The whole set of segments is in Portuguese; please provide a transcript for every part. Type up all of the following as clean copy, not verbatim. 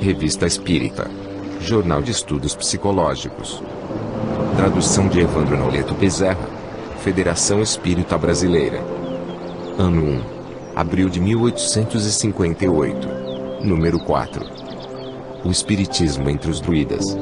Revista Espírita. Jornal de Estudos Psicológicos. Tradução de Evandro Noleto Bezerra. Federação Espírita Brasileira. Ano 1. Abril de 1858. Número 4. O Espiritismo entre os Druidas.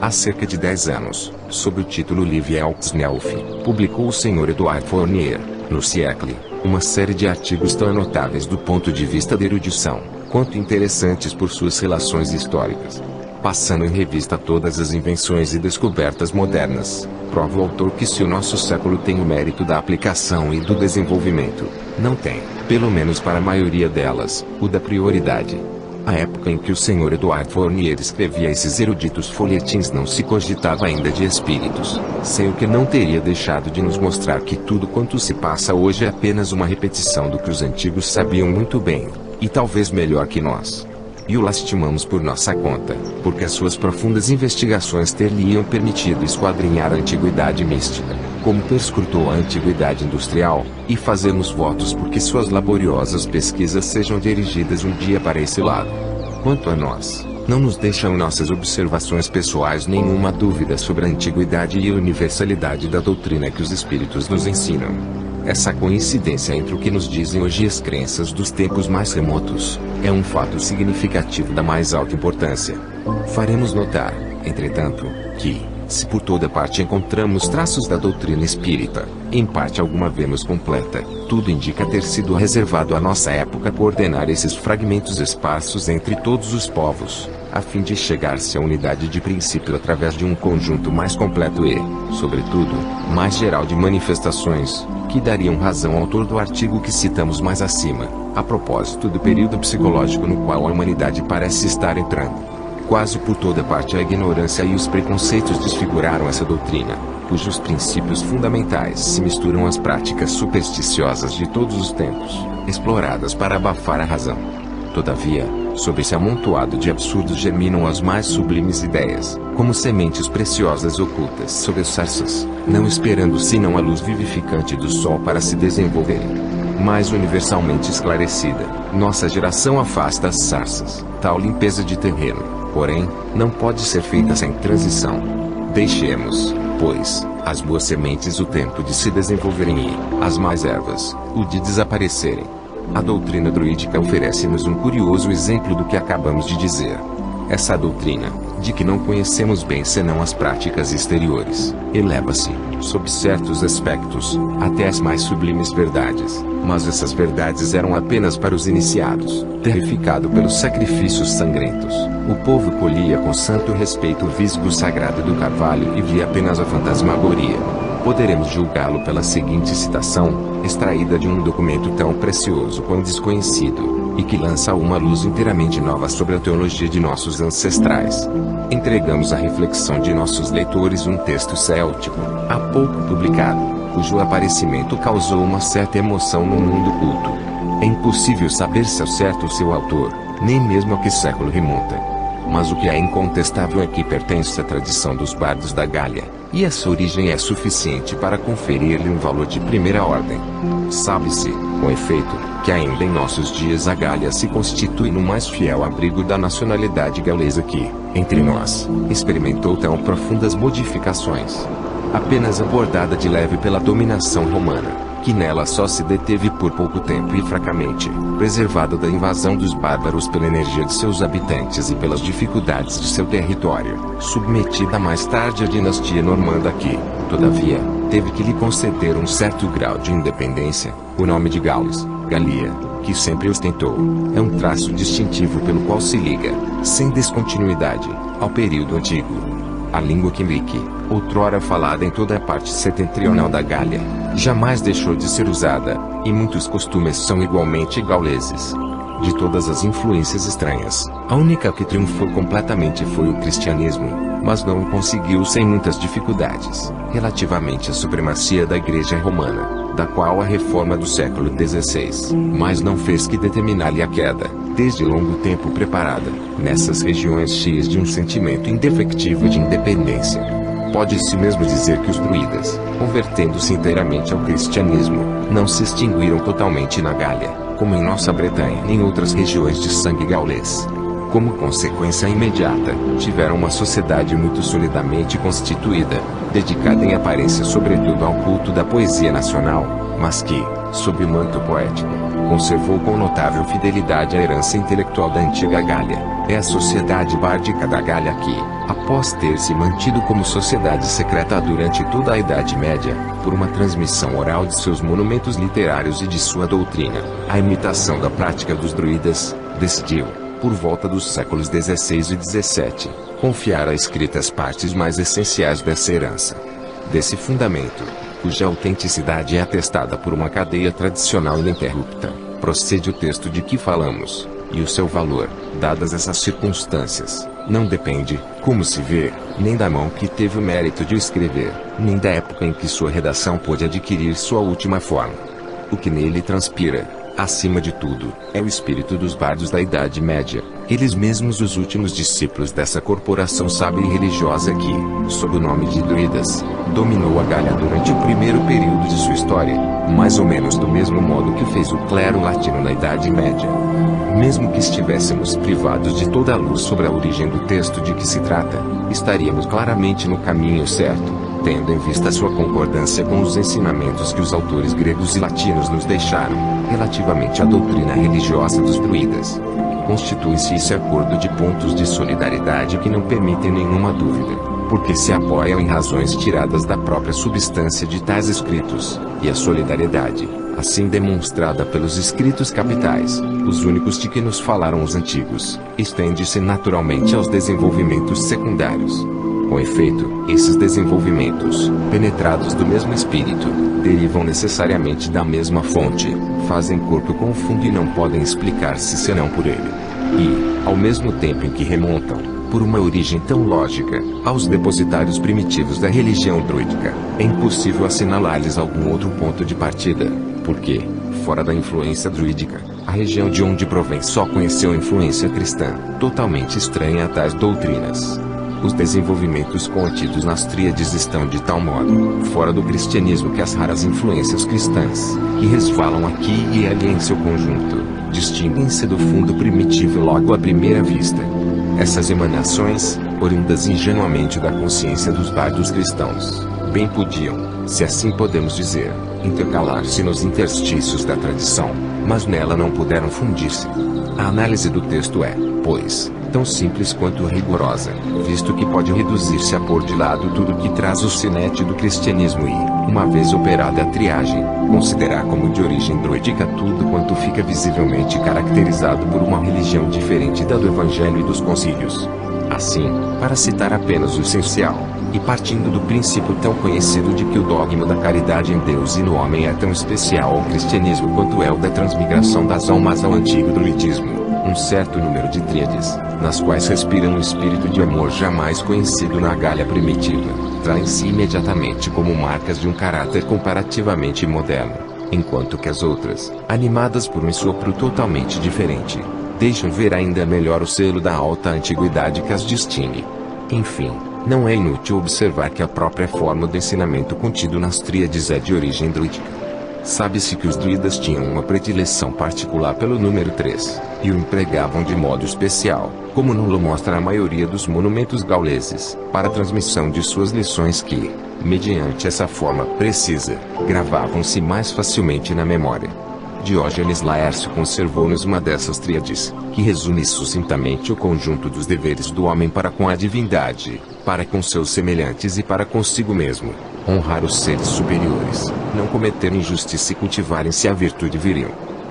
Há cerca de 10 anos, sob o título Livre Elksnelf, publicou o Sr. Edouard Fournier, no Siècle, uma série de artigos tão notáveis do ponto de vista da erudição, quanto interessantes por suas relações históricas. Passando em revista todas as invenções e descobertas modernas, prova o autor que se o nosso século tem o mérito da aplicação e do desenvolvimento, não tem, pelo menos para a maioria delas, o da prioridade. A época em que o Sr. Edouard Fournier escrevia esses eruditos folhetins não se cogitava ainda de espíritos, sem o que não teria deixado de nos mostrar que tudo quanto se passa hoje é apenas uma repetição do que os antigos sabiam muito bem, e talvez melhor que nós. E o lastimamos por nossa conta, porque as suas profundas investigações ter-lhe-iam permitido esquadrinhar a antiguidade mística, como perscrutou a antiguidade industrial, e fazemos votos porque suas laboriosas pesquisas sejam dirigidas um dia para esse lado. Quanto a nós, não nos deixam nossas observações pessoais nenhuma dúvida sobre a antiguidade e a universalidade da doutrina que os espíritos nos ensinam. Essa coincidência entre o que nos dizem hoje e as crenças dos tempos mais remotos, é um fato significativo da mais alta importância. Faremos notar, entretanto, que, se por toda parte encontramos traços da doutrina espírita, em parte alguma vemos completa, tudo indica ter sido reservado à nossa época coordenar esses fragmentos esparsos entre todos os povos, a fim de chegar-se à unidade de princípio através de um conjunto mais completo e, sobretudo, mais geral de manifestações, que dariam razão ao autor do artigo que citamos mais acima, a propósito do período psicológico no qual a humanidade parece estar entrando. Quase por toda parte a ignorância e os preconceitos desfiguraram essa doutrina, cujos princípios fundamentais se misturam às práticas supersticiosas de todos os tempos, exploradas para abafar a razão. Todavia, sob esse amontoado de absurdos germinam as mais sublimes ideias, como sementes preciosas ocultas sob as sarças, não esperando senão a luz vivificante do sol para se desenvolverem. Mais universalmente esclarecida, nossa geração afasta as sarças. Tal limpeza de terreno, porém, não pode ser feita sem transição. Deixemos, pois, as boas sementes o tempo de se desenvolverem e, as más ervas, o de desaparecerem. A doutrina druídica oferece-nos um curioso exemplo do que acabamos de dizer. Essa doutrina, de que não conhecemos bem senão as práticas exteriores, eleva-se, sob certos aspectos, até as mais sublimes verdades, mas essas verdades eram apenas para os iniciados. Terrificado pelos sacrifícios sangrentos, o povo colhia com santo respeito o visgo sagrado do carvalho e via apenas a fantasmagoria. Poderemos julgá-lo pela seguinte citação, extraída de um documento tão precioso quanto desconhecido, e que lança uma luz inteiramente nova sobre a teologia de nossos ancestrais. Entregamos à reflexão de nossos leitores um texto céltico, há pouco publicado, cujo aparecimento causou uma certa emoção no mundo culto. É impossível saber se ao certo o seu autor, nem mesmo a que século remonta. Mas o que é incontestável é que pertence à tradição dos bardos da Gália, e essa origem é suficiente para conferir-lhe um valor de primeira ordem. Sabe-se, com efeito, que ainda em nossos dias a Gália se constitui no mais fiel abrigo da nacionalidade galesa que, entre nós, experimentou tão profundas modificações. Apenas abordada de leve pela dominação romana, que nela só se deteve por pouco tempo e fracamente, preservada da invasão dos bárbaros pela energia de seus habitantes e pelas dificuldades de seu território, submetida mais tarde à dinastia normanda que, todavia, teve que lhe conceder um certo grau de independência. O nome de Gaules, Galia, que sempre ostentou, é um traço distintivo pelo qual se liga, sem descontinuidade, ao período antigo. A língua quimrique, outrora falada em toda a parte setentrional da Gália, jamais deixou de ser usada, e muitos costumes são igualmente gauleses. De todas as influências estranhas, a única que triunfou completamente foi o cristianismo, mas não o conseguiu sem muitas dificuldades, relativamente à supremacia da Igreja Romana, da qual a reforma do século XVI, mas não fez que determinar-lhe a queda, desde longo tempo preparada, nessas regiões cheias de um sentimento indefectível de independência. Pode-se mesmo dizer que os druidas, convertendo-se inteiramente ao cristianismo, não se extinguiram totalmente na Gália, como em nossa Bretanha nem em outras regiões de sangue gaulês. como consequência imediata, tiveram uma sociedade muito solidamente constituída, dedicada em aparência sobretudo ao culto da poesia nacional, mas que, sob o manto poético, conservou com notável fidelidade a herança intelectual da antiga Gália. É a sociedade bárdica da Gália que, após ter se mantido como sociedade secreta durante toda a Idade Média, por uma transmissão oral de seus monumentos literários e de sua doutrina, a imitação da prática dos druidas, decidiu, por volta dos séculos XVI e XVII, confiar à escrita as partes mais essenciais dessa herança. Desse fundamento, cuja autenticidade é atestada por uma cadeia tradicional ininterrupta, procede o texto de que falamos, e o seu valor, dadas essas circunstâncias, não depende, como se vê, nem da mão que teve o mérito de o escrever, nem da época em que sua redação pôde adquirir sua última forma. O que nele transpira, acima de tudo, é o espírito dos bardos da Idade Média, eles mesmos os últimos discípulos dessa corporação sábia e religiosa que, sob o nome de druidas, dominou a Gália durante o primeiro período de sua história, mais ou menos do mesmo modo que fez o clero latino na Idade Média. Mesmo que estivéssemos privados de toda a luz sobre a origem do texto de que se trata, estaríamos claramente no caminho certo, tendo em vista sua concordância com os ensinamentos que os autores gregos e latinos nos deixaram, relativamente à doutrina religiosa dos druidas. Constitui-se esse acordo de pontos de solidariedade que não permitem nenhuma dúvida, porque se apoiam em razões tiradas da própria substância de tais escritos, e a solidariedade, assim demonstrada pelos escritos capitais, os únicos de que nos falaram os antigos, estende-se naturalmente aos desenvolvimentos secundários. Com efeito, esses desenvolvimentos, penetrados do mesmo espírito, derivam necessariamente da mesma fonte, fazem corpo com o fundo e não podem explicar-se senão por ele. E, ao mesmo tempo em que remontam, por uma origem tão lógica, aos depositários primitivos da religião druídica, é impossível assinalar-lhes algum outro ponto de partida, porque, fora da influência druídica, a região de onde provém só conheceu influência cristã, totalmente estranha a tais doutrinas. Os desenvolvimentos contidos nas tríades estão de tal modo fora do cristianismo que as raras influências cristãs, que resvalam aqui e ali em seu conjunto, distinguem-se do fundo primitivo logo à primeira vista. Essas emanações, oriundas ingenuamente da consciência dos bardos cristãos, bem podiam, se assim podemos dizer, intercalar-se nos interstícios da tradição, mas nela não puderam fundir-se. A análise do texto é, pois, tão simples quanto rigorosa, visto que pode reduzir-se a pôr de lado tudo que traz o sinete do cristianismo e, uma vez operada a triagem, considerar como de origem druídica tudo quanto fica visivelmente caracterizado por uma religião diferente da do Evangelho e dos concílios. Assim, para citar apenas o essencial, e partindo do princípio tão conhecido de que o dogma da caridade em Deus e no homem é tão especial ao cristianismo quanto é o da transmigração das almas ao antigo druidismo, um certo número de tríades, nas quais respira um espírito de amor jamais conhecido na Gália primitiva, traem-se imediatamente como marcas de um caráter comparativamente moderno, enquanto que as outras, animadas por um sopro totalmente diferente, deixam ver ainda melhor o selo da alta antiguidade que as distingue. Enfim, não é inútil observar que a própria forma do ensinamento contido nas tríades é de origem druídica. Sabe-se que os druidas tinham uma predileção particular pelo número 3, e o empregavam de modo especial, como não mostra a maioria dos monumentos gauleses, para a transmissão de suas lições que, mediante essa forma precisa, gravavam-se mais facilmente na memória. Diógenes Laércio conservou-nos uma dessas tríades, que resume sucintamente o conjunto dos deveres do homem para com a divindade, para com seus semelhantes e para consigo mesmo: honrar os seres superiores, não cometer injustiça e cultivar em si a virtude viril.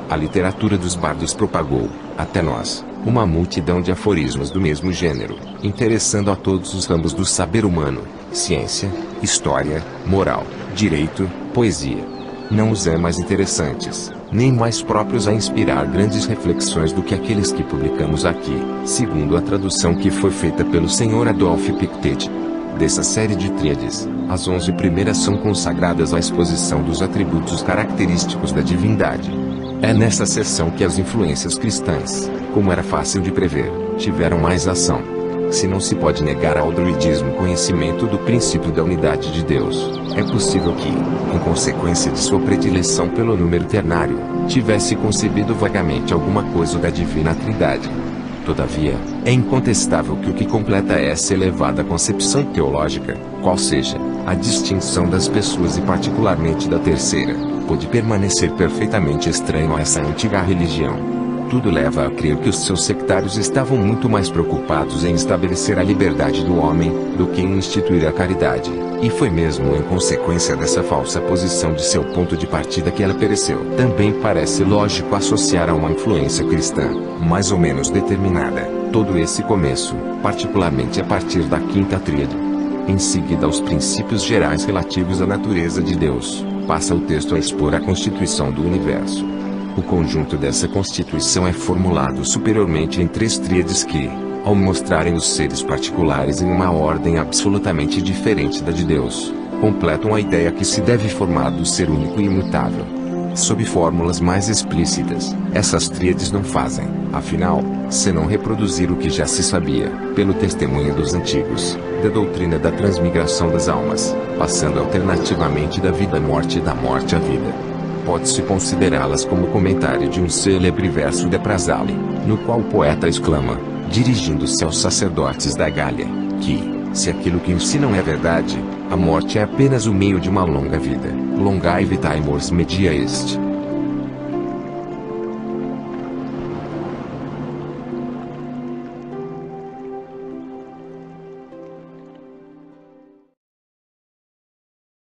A literatura dos bardos propagou, até nós, uma multidão de aforismos do mesmo gênero, interessando a todos os ramos do saber humano: ciência, história, moral, direito, poesia. Não os é mais interessantes, nem mais próprios a inspirar grandes reflexões do que aqueles que publicamos aqui, segundo a tradução que foi feita pelo Sr. Adolphe Pictet. Dessa série de tríades, as 11 primeiras são consagradas à exposição dos atributos característicos da divindade. É nessa seção que as influências cristãs, como era fácil de prever, tiveram mais ação. Se não se pode negar ao druidismo conhecimento do princípio da unidade de Deus, é possível que, em consequência de sua predileção pelo número ternário, tivesse concebido vagamente alguma coisa da divina Trindade. Todavia, é incontestável que o que completa essa elevada concepção teológica, qual seja, a distinção das pessoas e particularmente da terceira, pôde permanecer perfeitamente estranho a essa antiga religião. Tudo leva a crer que os seus sectários estavam muito mais preocupados em estabelecer a liberdade do homem, do que em instituir a caridade, e foi mesmo em consequência dessa falsa posição de seu ponto de partida que ela pereceu. Também parece lógico associar a uma influência cristã, mais ou menos determinada, todo esse começo, particularmente a partir da quinta tríade. Em seguida aos princípios gerais relativos à natureza de Deus, passa o texto a expor a constituição do universo. O conjunto dessa constituição é formulado superiormente em três tríades que, ao mostrarem os seres particulares em uma ordem absolutamente diferente da de Deus, completam a ideia que se deve formar do ser único e imutável. Sob fórmulas mais explícitas, essas tríades não fazem, afinal, senão reproduzir o que já se sabia, pelo testemunho dos antigos, da doutrina da transmigração das almas, passando alternativamente da vida à morte e da morte à vida. Pode-se considerá-las como comentário de um célebre verso de Prasali, no qual o poeta exclama, dirigindo-se aos sacerdotes da Gália, que, se aquilo que ensinam é verdade, a morte é apenas o meio de uma longa vida. Longae vitae mors media est.